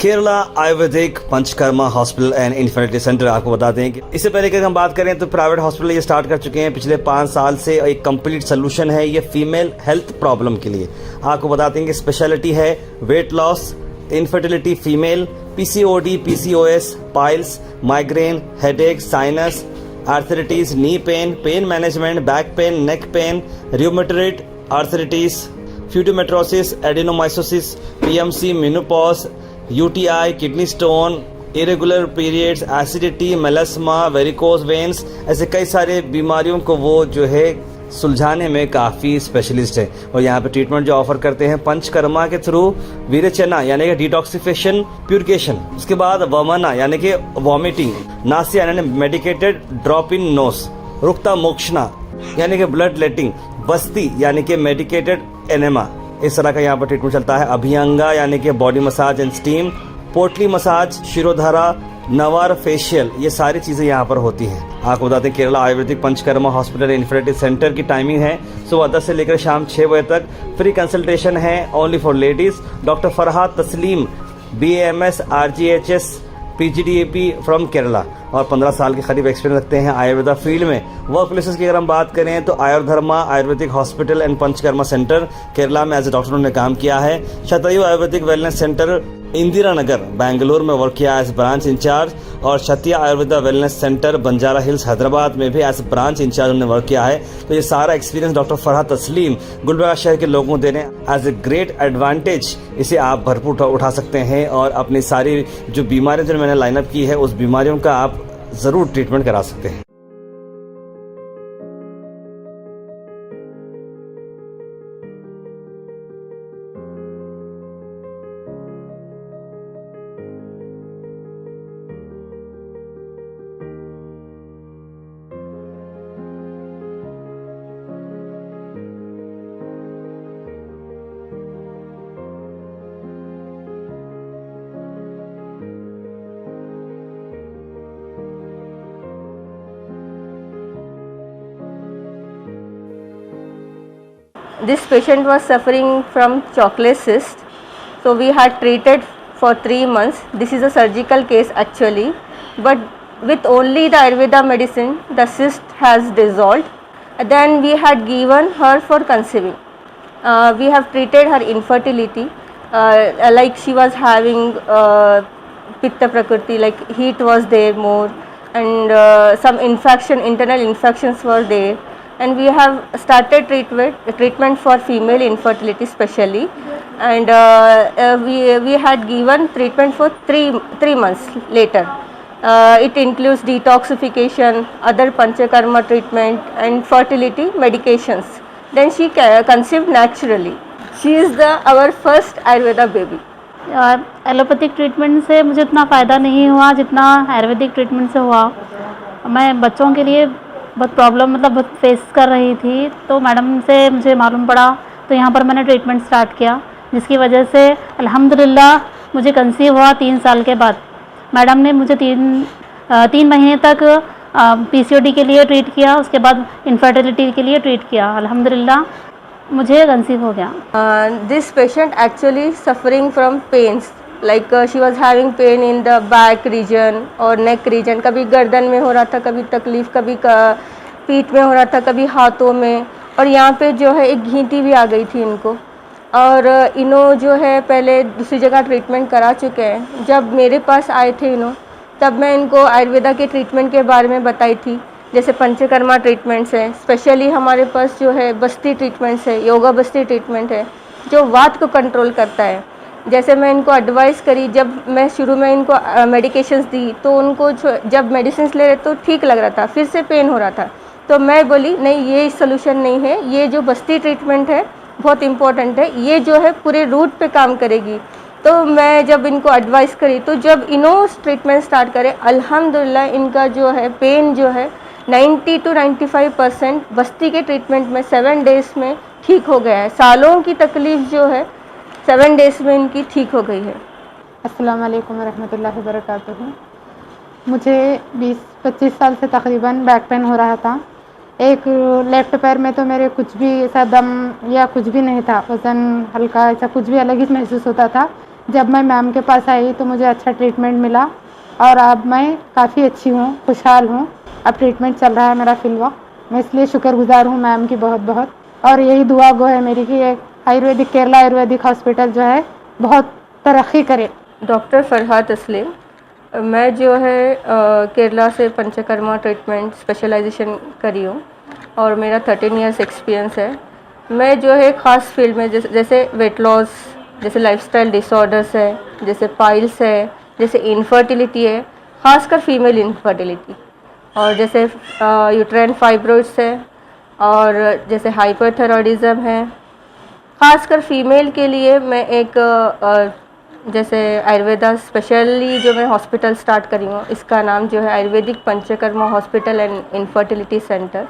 Kerala Ayurvedic Panchakarma hospital and infertility centre. आपको बता दें कि इससे पहले अगर हम बात करें तो प्राइवेट हॉस्पिटल ये स्टार्ट कर चुके हैं पिछले 5 साल से। एक कंप्लीट सोल्यूशन है ये फीमेल हेल्थ प्रॉब्लम के लिए। आपको बताते हैं कि स्पेशलिटी है weight loss, infertility, female, PCOD, PCOS, piles, migraine, headache, sinus, arthritis, knee pain, pain management, back pain, neck pain, rheumatoid arthritis, फ्यूटोमेट्रोसिस, adenomyosis, PMC, menopause, UTI, kidney stone, irregular periods, acidity, melasma, varicose veins, ऐसे कई सारे बीमारियों को वो जो है सुलझाने में काफ़ी स्पेशलिस्ट है। और यहाँ पे ट्रीटमेंट जो ऑफर करते हैं पंचकर्मा के थ्रू, विरेचना यानी कि डिटॉक्सिफिकेशन, प्यूरिकेशन, उसके बाद वमना यानी कि वॉमिटिंग, नासिया यानी मेडिकेटेड ड्रॉप इन नोस, रुक्ता मोक्षणा यानी कि ब्लड लेटिंग, बस्ती यानी कि मेडिकेटेड एनेमा, इस तरह का यहाँ पर ट्रीटमेंट चलता है। अभियंगा यानी कि बॉडी मसाज एंड स्टीम, पोटली मसाज, शिरोधारा, नवार फेशियल, ये सारी चीज़ें यहाँ पर होती हैं। आपको बताते हैं Kerala Ayurvedic Panchakarma hospital infertility centre की टाइमिंग है सुबह 10 से लेकर शाम 6 बजे तक। फ्री कंसल्टेशन है only for ladies. Doctor Farhad Taslim, BAMS, RGHS, PGDAP from Kerala, और 15 साल के करीब एक्सपीरियंस रखते हैं आयुर्वेदा फील्ड में। वर्क प्लेसेस की अगर हम बात करें तो Ayurdharma Ayurvedic hospital and Panchakarma centre Kerala में एज ए डॉक्टर उन्होंने काम किया है। शतयु आयुर्वेदिक वेलनेस सेंटर इंदिरा नगर बेंगलुरु में वर्क किया एज ब्रांच इंचार्ज, और Shatiya Ayurveda wellness centre Banjara hills Hyderabad में भी एज ब्रांच इंचार्ज उन्होंने वर्क किया है। तो ये सारा एक्सपीरियंस डॉक्टर फरहाद तस्लीम गुलबर्गा शहर के लोगों को देने एज ए ग्रेट एडवांटेज, इसे आप भरपूर उठा सकते हैं और अपनी सारी जो बीमारियां जो मैंने लाइनअप की है उस बीमारियों का आप ज़रूर ट्रीटमेंट करा सकते हैं। This patient was suffering from chocolate cyst, so we had treated for 3 months. This is a surgical case actually, but with only the Ayurveda medicine the cyst has dissolved. Then we had given her for conceiving. We have treated her infertility, like she was having pitta prakriti, like heat was there more, and some infection, internal infections were there. And we have started treatment for female infertility specially, and we had given treatment for 3 months later. It includes detoxification, other panchakarma treatment, and fertility medications. Then she conceived naturally. She is our first Ayurveda baby. Allopathic treatment से मुझे उतना फ़ायदा नहीं हुआ जितना Ayurvedic treatment से हुआ। मैं बच्चों के लिए बहुत प्रॉब्लम बहुत फेस कर रही थी, तो मैडम से मुझे मालूम पड़ा, तो यहाँ पर मैंने ट्रीटमेंट स्टार्ट किया, जिसकी वजह से अल्हम्दुलिल्लाह मुझे कंसीव हुआ 3 साल के बाद। मैडम ने मुझे 3 महीने तक PCOD के लिए ट्रीट किया, उसके बाद इनफर्टिलिटी के लिए ट्रीट किया। अल्हम्दुलिल्लाह मुझे कंसीव हो गया। This patient actually suffering from pains, like she was having pain in the back region और neck region। कभी गर्दन में हो रहा था, कभी तकलीफ़, कभी पीठ में हो रहा था, कभी हाथों में, और यहाँ पे जो है एक घींटी भी आ गई थी इनको। और इन्हों जो है पहले दूसरी जगह ट्रीटमेंट करा चुके हैं। जब मेरे पास आए थे इन्हों, तब मैं इनको आयुर्वेदा के ट्रीटमेंट के बारे में बताई थी, जैसे पंचकर्मा ट्रीटमेंट्स हैं, स्पेशली हमारे पास जो है बस्ती ट्रीटमेंट्स है, योगा बस्ती ट्रीटमेंट है जो वात को कंट्रोल करता है। जैसे मैं इनको एडवाइस करी, जब मैं शुरू में इनको मेडिकेशंस दी तो उनको जब मेडिसिन ले रहे तो ठीक लग रहा था, फिर से पेन हो रहा था, तो मैं बोली नहीं ये सोल्यूशन नहीं है, ये जो बस्ती ट्रीटमेंट है बहुत इम्पोर्टेंट है, ये जो है पूरे रूट पे काम करेगी। तो मैं जब इनको एडवाइस करी, तो जब इन्हों ट्रीटमेंट स्टार्ट करे, अल्हम्दुलिल्लाह इनका जो है पेन जो है 90 to 95% बस्ती के ट्रीटमेंट में 7 डेज़ में ठीक हो गया है। सालों की तकलीफ़ जो है 7 डेज़ में इनकी ठीक हो गई है। अस्सलाम वालेकुम वरहमतुल्लाहि वबरकातुहू। मुझे 20-25 साल से तकरीबन बैक पेन हो रहा था। एक लेफ़्ट पैर में तो मेरे कुछ भी ऐसा दम या कुछ भी नहीं था, वज़न हल्का ऐसा कुछ भी अलग ही महसूस होता था। जब मैं मैम के पास आई तो मुझे अच्छा ट्रीटमेंट मिला और अब मैं काफ़ी अच्छी हूँ, खुशहाल हूँ। अब ट्रीटमेंट चल रहा है मेरा फिलवा। मैं इसलिए शुक्रगुजार हूँ मैम की बहुत बहुत, और यही दुआ गो है मेरी कि एक आयुर्वेदिक केरला आयुर्वेदिक हॉस्पिटल जो है बहुत तरक्की करे। डॉक्टर फरहाद तस्लीम, मैं जो है केरला से पंचकर्मा ट्रीटमेंट स्पेशलाइजेशन करी हूँ और मेरा 13 इयर्स एक्सपीरियंस है। मैं जो है ख़ास फील्ड में जैसे वेट लॉस, जैसे लाइफस्टाइल डिसऑर्डर्स है, जैसे पाइल्स है, जैसे इनफर्टिलिटी है, ख़ासकर फीमेल इनफर्टिलिटी, और जैसे यूट्राइन फाइब्रोइड्स है, और जैसे हाइपरथायरॉयडिज्म है। ख़ासकर फीमेल के लिए मैं एक जैसे आयुर्वेदा स्पेशली जो मैं हॉस्पिटल स्टार्ट करी हूँ, इसका नाम जो है Ayurvedic Panchakarma hospital and infertility centre.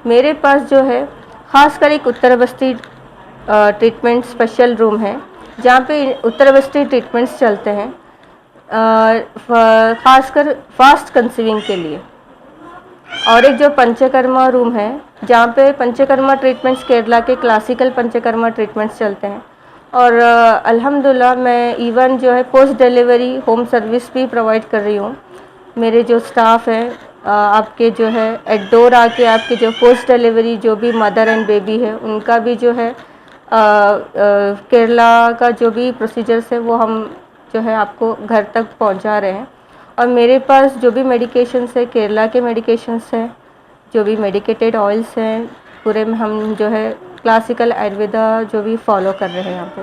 मेरे पास जो है ख़ासकर एक उत्तर बस्ती ट्रीटमेंट स्पेशल रूम है जहाँ पे उत्तर बस्ती ट्रीटमेंट्स चलते हैं, ख़ासकर फास्ट कंसीविंग के लिए। और एक जो पंचकर्मा रूम है जहाँ पे पंचकर्मा ट्रीटमेंट्स, केरला के क्लासिकल पंचकर्मा ट्रीटमेंट्स चलते हैं। और अल्हम्दुलिल्लाह मैं इवन जो है पोस्ट डिलीवरी होम सर्विस भी प्रोवाइड कर रही हूँ। मेरे जो स्टाफ है आपके जो है एट डोर आके आपके जो पोस्ट डिलीवरी जो भी मदर एंड बेबी है उनका भी जो है केरला का जो भी प्रोसीजर्स है वो हम जो है आपको घर तक पहुंचा रहे हैं। और मेरे पास जो भी मेडिकेशंस है केरला के मेडिकेशंस हैं, जो भी मेडिकेटेड ऑयल्स हैं, पूरे में हम जो है क्लासिकल आयुर्वेदा जो भी फॉलो कर रहे हैं यहाँ पे।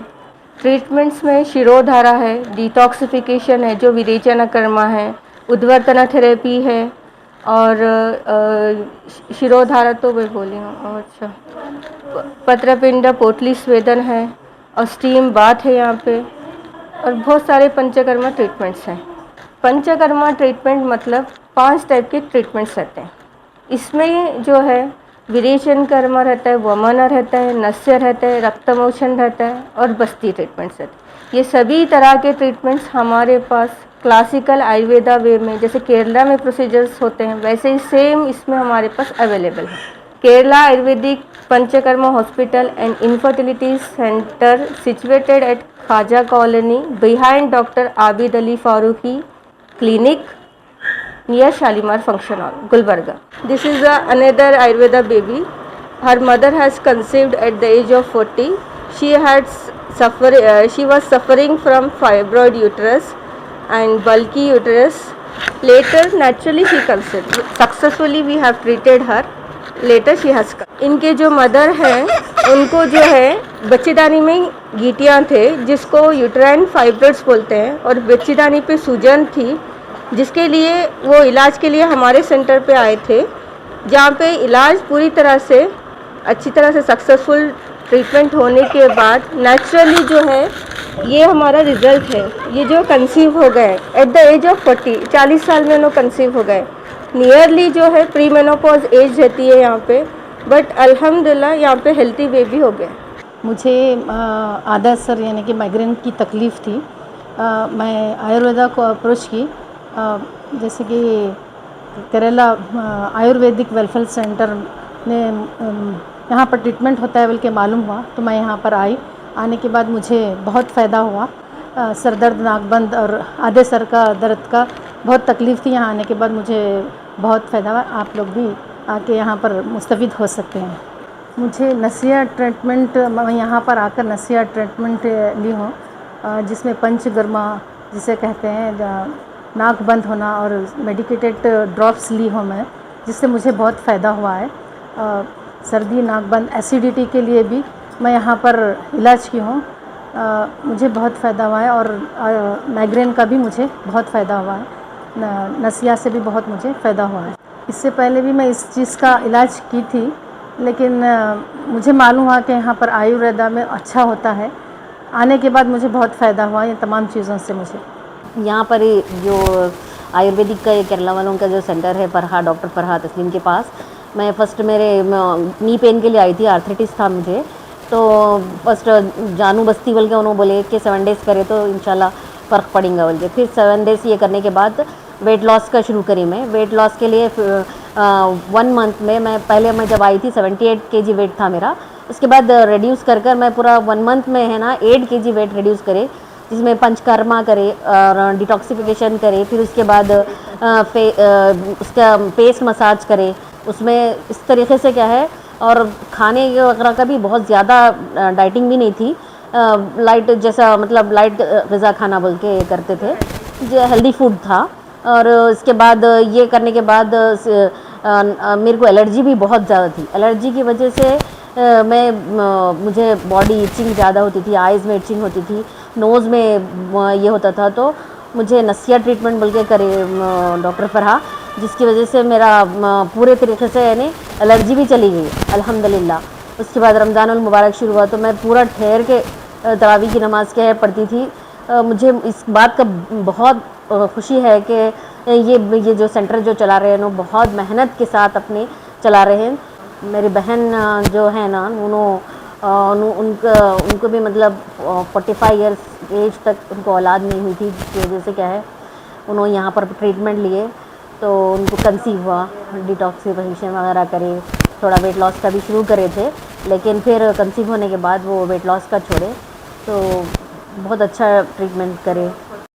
ट्रीटमेंट्स में शिरोधारा है, डिटॉक्सिफिकेशन है, जो विरेचन कर्मा है, उद्वर्तना थेरेपी है, और शिरोधारा तो मैं बोली हूँ। अच्छा, पत्रपिंड पोटली स्वेदन है, और स्टीम बाथ है यहाँ पे, और बहुत सारे पंचकर्मा ट्रीटमेंट्स हैं। पंचकर्मा ट्रीटमेंट मतलब 5 टाइप के ट्रीटमेंट्स रहते हैं। इसमें जो है विरेचन कर्म रहता है, वमन रहता है, नस्य रहता है, रक्तमोचन रहता है, और बस्ती ट्रीटमेंट्स रहते हैं। ये सभी तरह के ट्रीटमेंट्स हमारे पास क्लासिकल आयुर्वेदा वे में जैसे केरला में प्रोसीजर्स होते हैं वैसे ही सेम इसमें हमारे पास अवेलेबल है। Kerala Ayurvedic Panchakarma hospital and infertility centre situated at Khaja colony behind doctor Abid Ali Farooqui clinic near Shalimar Function Hall, Gulbarga. This is another Ayurveda baby. Her mother has conceived at the age of 40. She was suffering from fibroid uterus and bulky uterus. Later, naturally she conceived. Successfully we have treated her. Later she has come. इनके जो mother हैं उनको जो है बच्चेदानी में गीटियाँ थे जिसको uterine fibroids बोलते हैं, और बच्चेदानी पे सूजन थी जिसके लिए वो इलाज के लिए हमारे सेंटर पे आए थे, जहाँ पे इलाज पूरी तरह से अच्छी तरह से सक्सेसफुल ट्रीटमेंट होने के बाद नेचुरली जो है ये हमारा रिज़ल्ट है। ये जो कंसीव हो गए एट द एज ऑफ 40 साल में लोग कंसीव हो गए। नियरली जो है प्री मेनोपॉज एज रहती है यहाँ पे, बट अल्हम्दुलिल्लाह यहाँ पे हेल्थी बेबी हो गया। मुझे आधा सर यानी कि माइग्रेन की तकलीफ़ थी। मैं आयुर्वेदा को अप्रोच की, जैसे कि केरला आयुर्वेदिक वेलफेयर सेंटर ने यहाँ पर ट्रीटमेंट होता है बल्कि मालूम हुआ, तो मैं यहाँ पर आई। आने के बाद मुझे बहुत फ़ायदा हुआ। सर दर्द, नाकबंद और आधे सर का दर्द का बहुत तकलीफ़ थी। यहाँ आने के बाद मुझे बहुत फ़ायदा हुआ। आप लोग भी आके यहाँ पर मुस्तफ़ीद हो सकते हैं। मुझे नसिया ट्रीटमेंट, मैं यहाँ पर आकर नसिया ट्रीटमेंट ली हूँ, जिसमें पंचकर्मा जिसे कहते हैं, नाक बंद होना, और मेडिकेटेड ड्रॉप्स ली हूँ मैं, जिससे मुझे बहुत फ़ायदा हुआ है। सर्दी, नाक बंद, एसिडिटी के लिए भी मैं यहाँ पर इलाज की हूँ। मुझे बहुत फ़ायदा हुआ है, और माइग्रेन का भी मुझे बहुत फ़ायदा हुआ है। नसिया से भी बहुत मुझे फ़ायदा हुआ है। इससे पहले भी मैं इस चीज़ का इलाज की थी, लेकिन मुझे मालूम हुआ कि यहाँ पर आयुर्वेदा में अच्छा होता है। आने के बाद मुझे बहुत फ़ायदा हुआ ये तमाम चीज़ों से। मुझे यहाँ पर जो आयुर्वेदिक का केरला वालों का जो सेंटर है डॉक्टर फरहाद तस्लीम के पास, मैं फ़र्स्ट मेरे नी पेन के लिए आई थी, आर्थराइटिस था मुझे। तो फर्स्ट जानू बस्ती बोल के उन्होंने बोले कि 7 डेज़ करे तो इंशाल्लाह फ़र्क पड़ेगा बोल के। फिर 7 डेज़ ये करने के बाद वेट लॉस का शुरू करी मैं। वेट लॉस के लिए 1 मंथ में मैं जब आई थी 78 kg वेट था मेरा। उसके बाद रिड्यूस कर मैं पूरा 1 मंथ में है ना 8 kg वेट रिड्यूस करे। जिसमें पंचकर्मा करे और डिटॉक्सिफिकेशन करे, फिर उसके बाद उसका पेस्ट मसाज करे। उसमें इस तरीके से क्या है, और खाने वगैरह का भी बहुत ज़्यादा डाइटिंग भी नहीं थी, लाइट जैसा मतलब लाइट ग़िज़ा खाना बोल के करते थे, जो हेल्दी फूड था। और इसके बाद ये करने के बाद मेरे को एलर्जी भी बहुत ज़्यादा थी। एलर्जी की वजह से मुझे बॉडी इचिंग ज़्यादा होती थी, आइज़ में इचिंग होती थी, नोज़ में ये होता था। तो मुझे नसिया ट्रीटमेंट बोल के करे डॉक्टर फरहा, जिसकी वजह से मेरा पूरे तरीके से यानी एलर्जी भी चली गई अल्हम्दुलिल्लाह। उसके बाद रमज़ानुल मुबारक शुरू हुआ तो मैं पूरा ठहर के तरावी की नमाज़ क्या है पढ़ती थी। मुझे इस बात का बहुत खुशी है कि ये जो सेंटर जो चला रहे हैं वो बहुत मेहनत के साथ अपने चला रहे हैं। मेरी बहन जो है ना उनको भी मतलब 45 इयर्स एज तक उनको औलाद नहीं हुई थी, जिसकी वजह से क्या है उन्होंने यहाँ पर ट्रीटमेंट लिए तो उनको कंसीव हुआ, डिटॉक्सिफिकेशन वगैरह करे, थोड़ा वेट लॉस का भी शुरू करे थे, लेकिन फिर कंसीव होने के बाद वो वेट लॉस का छोड़े। तो बहुत अच्छा ट्रीटमेंट करे।